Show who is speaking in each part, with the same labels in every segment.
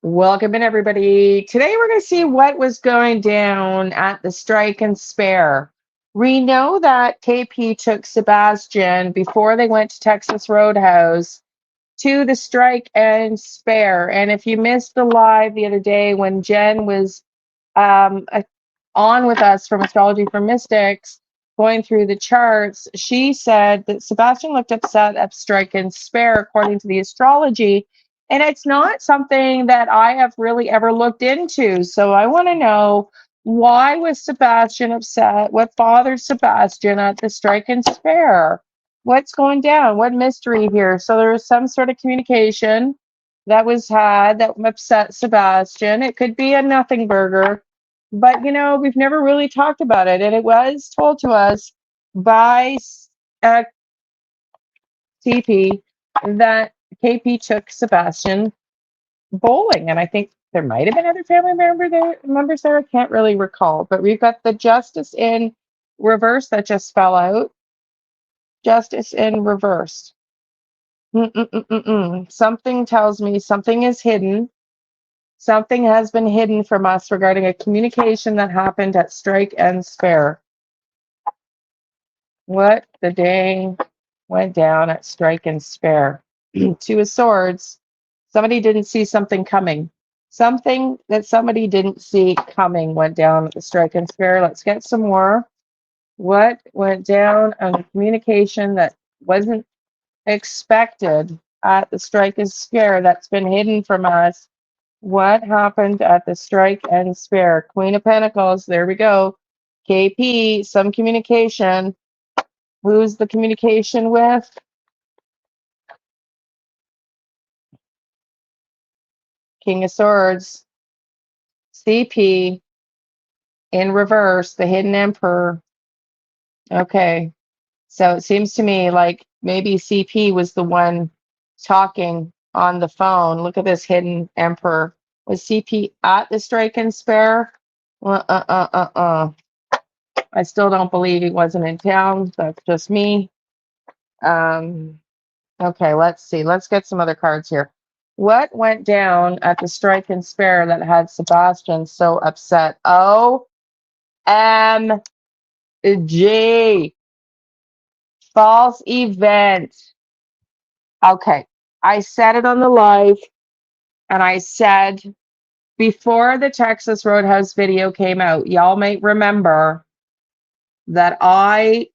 Speaker 1: Welcome in, everybody. Today, we're going to see what was going down at the Strike and Spare. We know that KP took Sebastian before they went to Texas Roadhouse to the Strike and Spare. And if you missed the live the other day when Jen was on with us from Astrology for Mystics, going through the charts, she said that Sebastian looked upset at Strike and Spare according to the astrology. And it's not something that I have really ever looked into. So I want to know, why was Sebastian upset? What bothered Sebastian at the Strike and Spare? What's going down? What mystery here? So there was some sort of communication that was had that upset Sebastian. It could be a nothing burger, but we've never really talked about it. And it was told to us by uh, TP that KP took Sebastian bowling, and I think there might have been other family members there. I can't really recall, but we've got the Justice in reverse that just fell out. Justice in reverse. Something tells me something is hidden. Something has been hidden from us regarding a communication that happened at Strike and Spare. What the dang went down at Strike and Spare? Two of Swords. Somebody didn't see something coming. Something that somebody didn't see coming went down at the Strike and Spare. Let's get some more. What went down on the communication that wasn't expected at the Strike and Spare that's been hidden from us? What happened at the Strike and Spare? Queen of Pentacles. There we go. KP, some communication. Who's the communication with? King of Swords. CP in reverse, the Hidden Emperor. Okay. So it seems to me like maybe CP was the one talking on the phone. Look at this Hidden Emperor. Was CP at the Strike and Spare? I still don't believe he wasn't in town. That's just me. Okay, let's see. Let's get some other cards here. What went down at the Strike and Spare that had Sebastian so upset? OMG. False event. Okay. I said it on the live, and I said before the Texas Roadhouse video came out, y'all may remember that I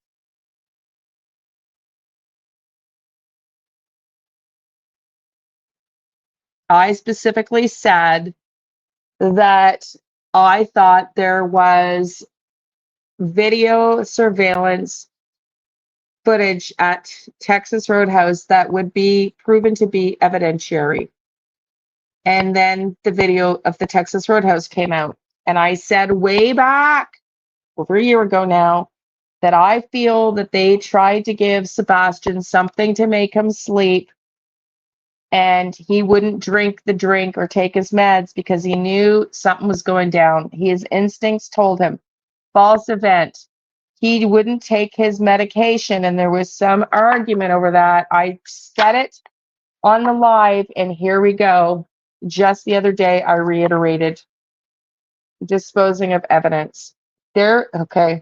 Speaker 1: specifically said that I thought there was video surveillance footage at Texas Roadhouse that would be proven to be evidentiary. And then the video of the Texas Roadhouse came out. And I said way back, over a year ago now, that I feel that they tried to give Sebastian something to make him sleep, and he wouldn't drink the drink or take his meds because he knew something was going down. His instincts told him. False event. He wouldn't take his medication, and there was some argument over that. I said it on the live, and here we go. Just the other day, I reiterated disposing of evidence. Okay.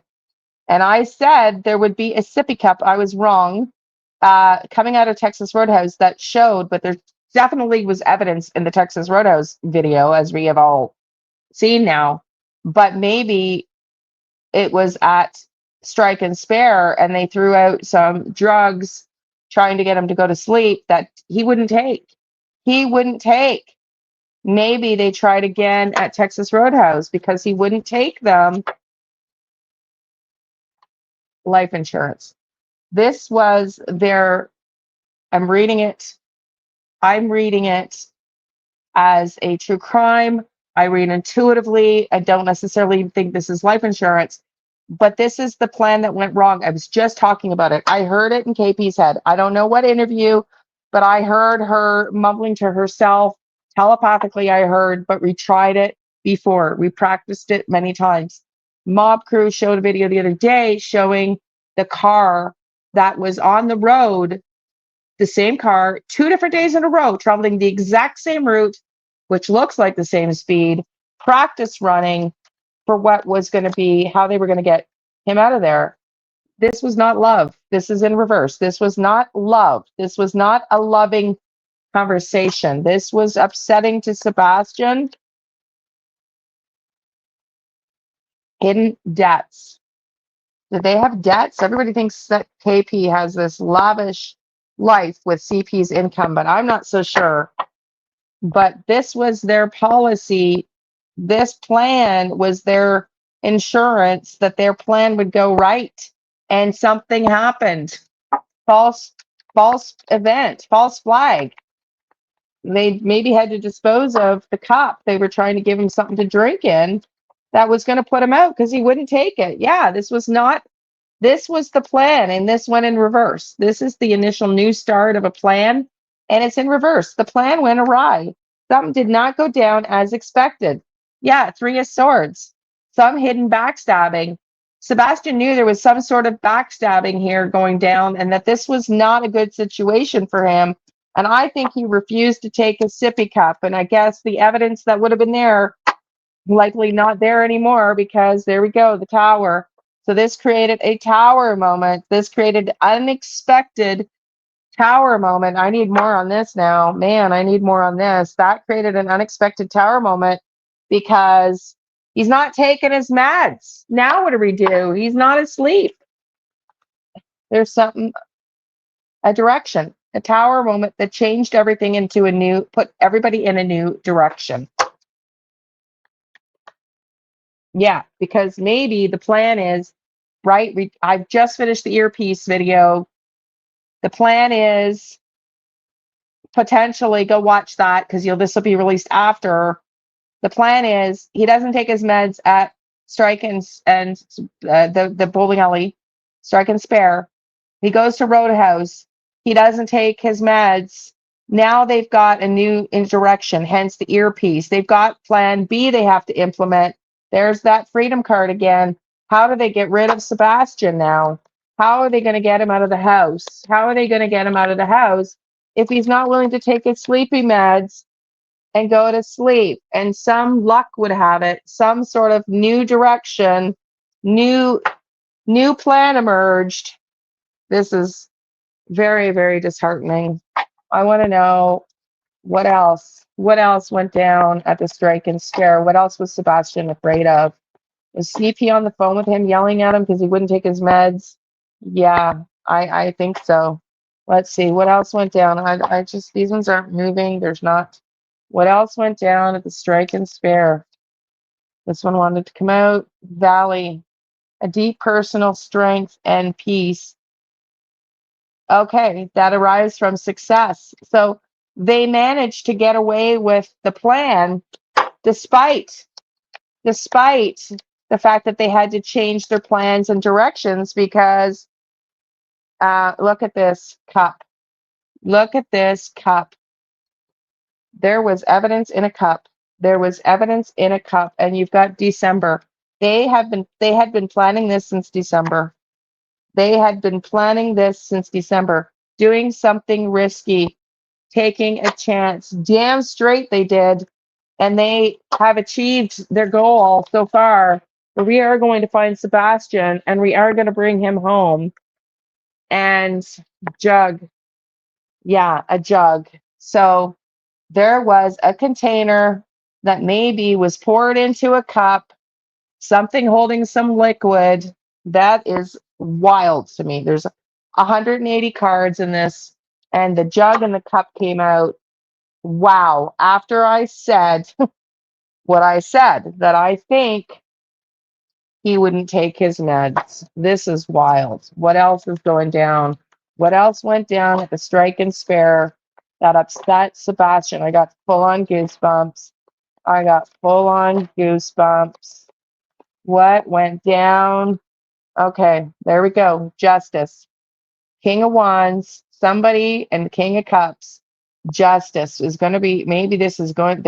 Speaker 1: And I said there would be a sippy cup. I was wrong. Coming out of Texas Roadhouse that showed, but there definitely was evidence in the Texas Roadhouse video, as we have all seen now. But maybe it was at Strike and Spare, and they threw out some drugs trying to get him to go to sleep that he wouldn't take. He wouldn't take. Maybe they tried again at Texas Roadhouse because he wouldn't take them. Life insurance. This was their, I'm reading it as a true crime. I read intuitively. I don't necessarily think this is life insurance, but this is the plan that went wrong. I was just talking about it. I heard it in KP's head. I don't know what interview, but I heard her mumbling to herself telepathically. I heard, but we tried it before. We practiced it many times. Mob Crew showed a video the other day showing the car that was on the road, the same car, 2 different days in a row, traveling the exact same route, which looks like the same speed, practice running for what was going to be, how they were going to get him out of there. This was not love. This is in reverse. This was not love. This was not a loving conversation. This was upsetting to Sebastian. Hidden debts. Did they have debts? Everybody thinks that KP has this lavish life with CP's income, but I'm not so sure. But this was their policy. This plan was their insurance that their plan would go right. And something happened. False event, false flag. They maybe had to dispose of the cup. They were trying to give him something to drink in that was going to put him out because he wouldn't take it. Yeah, this was the plan, and this went in reverse. This is the initial new start of a plan, and it's in reverse. The plan went awry. Something did not go down as expected. Yeah, 3 of Swords. Some hidden backstabbing. Sebastian knew there was some sort of backstabbing here going down, and that this was not a good situation for him. And I think he refused to take his sippy cup. And I guess the evidence that would have been there, likely not there anymore, because there we go, the tower. So this created a tower moment. This created unexpected tower moment. I need more on this now. Man, I need more on this. That created an unexpected tower moment because he's not taking his meds. Now what do we do? He's not asleep. There's something, a direction, a tower moment that changed everything into a new, put everybody in a new direction. Yeah, because maybe the plan is, right? I've just finished the earpiece video. The plan is potentially go watch that because this will be released after. The plan is he doesn't take his meds at Strike and the bowling alley, Strike and Spare. He goes to Roadhouse. He doesn't take his meds. Now they've got a new direction, hence the earpiece. They've got plan B they have to implement. There's that freedom card again. How do they get rid of Sebastian now? How are they going to get him out of the house? How are they going to get him out of the house if he's not willing to take his sleepy meds and go to sleep? And some luck would have it, some sort of new direction, new plan emerged. This is very, very disheartening. I want to know what else went down at the Strike and Spare. What else was Sebastian afraid of? Was CP on the phone with him yelling at him because he wouldn't take his meds? Yeah, I think so. Let's see what else went down. I just, these ones aren't moving. There's not. What else went down at the Strike and Spare? This one wanted to come out. Valley, a deep personal strength and peace. Okay, that arrives from success. So they managed to get away with the plan despite the fact that they had to change their plans and directions because look at this cup. Look at this cup. There was evidence in a cup. There was evidence in a cup, and you've got December. They had been planning this since December. They had been planning this since December, doing something risky, taking a chance. Damn straight they did. And they have achieved their goal so far. We are going to find Sebastian and we are going to bring him home. And jug. Yeah, a jug. So there was a container that maybe was poured into a cup, something holding some liquid. That is wild to me. There's 180 cards in this, and the jug and the cup came out. Wow. After I said what I said, that I think he wouldn't take his meds. This is wild. What else is going down? What else went down at the Strike and Spare that upset Sebastian? I got full on goosebumps. I got full on goosebumps. What went down? Okay, there we go. Justice. King of Wands, somebody, and King of Cups. Justice is going to be, maybe this is going to,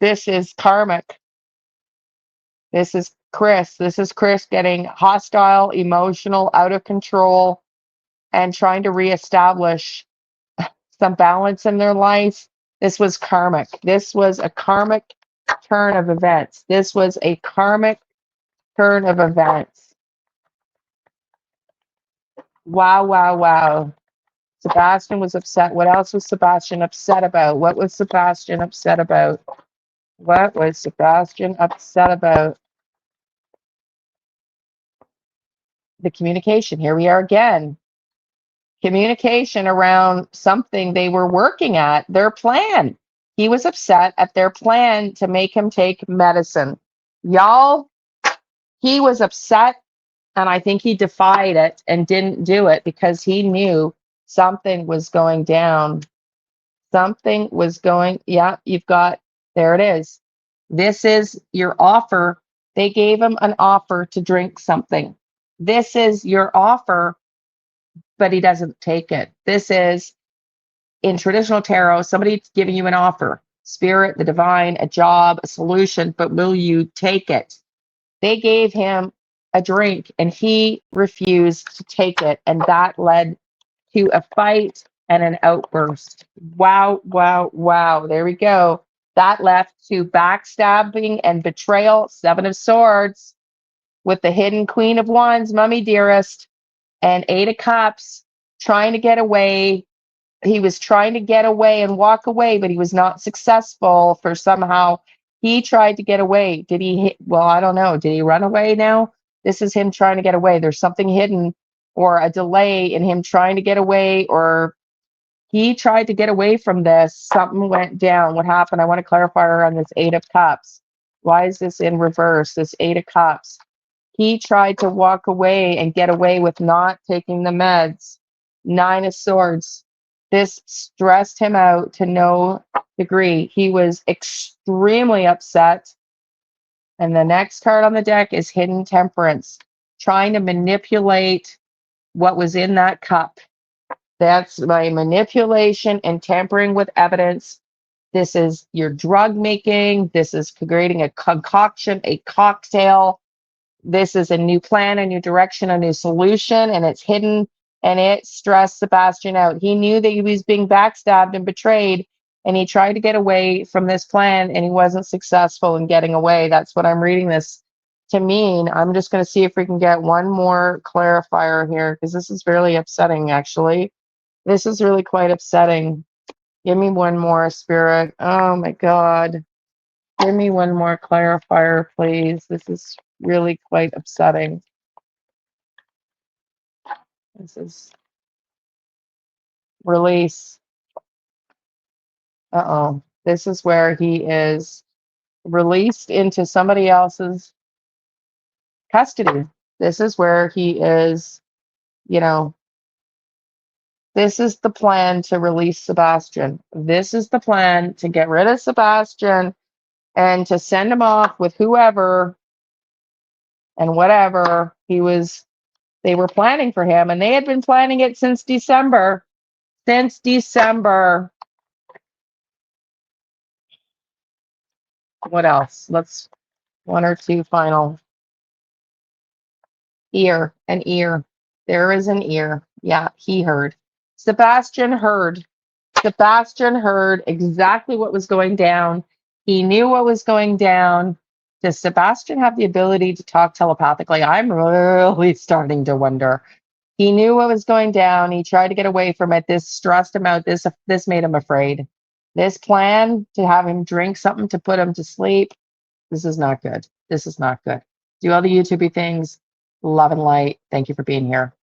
Speaker 1: this is karmic. This is Chris. This is Chris getting hostile, emotional, out of control, and trying to reestablish some balance in their life. This was karmic. This was a karmic turn of events. This was a karmic turn of events. Wow, wow, wow. Sebastian was upset. What else was Sebastian upset about? What was Sebastian upset about? What was Sebastian upset about? The communication. Here we are again. Communication around something they were working at, their plan. He was upset at their plan to make him take medicine. Y'all, he was upset, and I think he defied it and didn't do it because he knew something was going down. Something was going, yeah, you've got, there it is. This is your offer. They gave him an offer to drink something. This is your offer, but he doesn't take it. This is, in traditional tarot, somebody's giving you an offer, spirit, the divine, a job, a solution, but will you take it? They gave him a drink and he refused to take it. And that led to a fight and an outburst. Wow, wow, wow. There we go. That left to backstabbing and betrayal, 7 of Swords, with the hidden Queen of Wands, Mummy Dearest, and 8 of Cups, trying to get away. He was trying to get away and walk away, but he was not successful for somehow. He tried to get away. Did he? Well, I don't know. Did he run away now? This is him trying to get away. There's something hidden or a delay in him trying to get away, or he tried to get away from this. Something went down. What happened? I want to clarify on this 8 of Cups. Why is this in reverse? This 8 of Cups. He tried to walk away and get away with not taking the meds. 9 of Swords. This stressed him out to no degree. He was extremely upset. And the next card on the deck is Hidden Temperance, trying to manipulate what was in that cup. That's my manipulation and tampering with evidence. This is your drug making. This is creating a concoction, a cocktail. This is a new plan, a new direction, a new solution, and it's hidden, and it stressed Sebastian out. He knew that he was being backstabbed and betrayed, and he tried to get away from this plan, and he wasn't successful in getting away. That's what I'm reading this to mean. I'm just going to see if we can get one more clarifier here, because this is really upsetting, actually. This is really quite upsetting. Give me one more, Spirit. Oh, my God. Give me one more clarifier, please. This is really quite upsetting. This is release. Uh-oh. This is where he is released into somebody else's custody. This is where he is, you know, this is the plan to release Sebastian. This is the plan to get rid of Sebastian and to send him off with whoever and whatever they were planning for him, and they had been planning it since December. Since December. What else? Let's one or two final. Ear, an ear. There is an ear. Yeah, he heard. Sebastian heard. Sebastian heard exactly what was going down. He knew what was going down. Does Sebastian have the ability to talk telepathically? I'm really starting to wonder. He knew what was going down. He tried to get away from it. This stressed him out. This made him afraid. This plan to have him drink something to put him to sleep, this is not good. This is not good. Do all the YouTubey things. Love and light. Thank you for being here.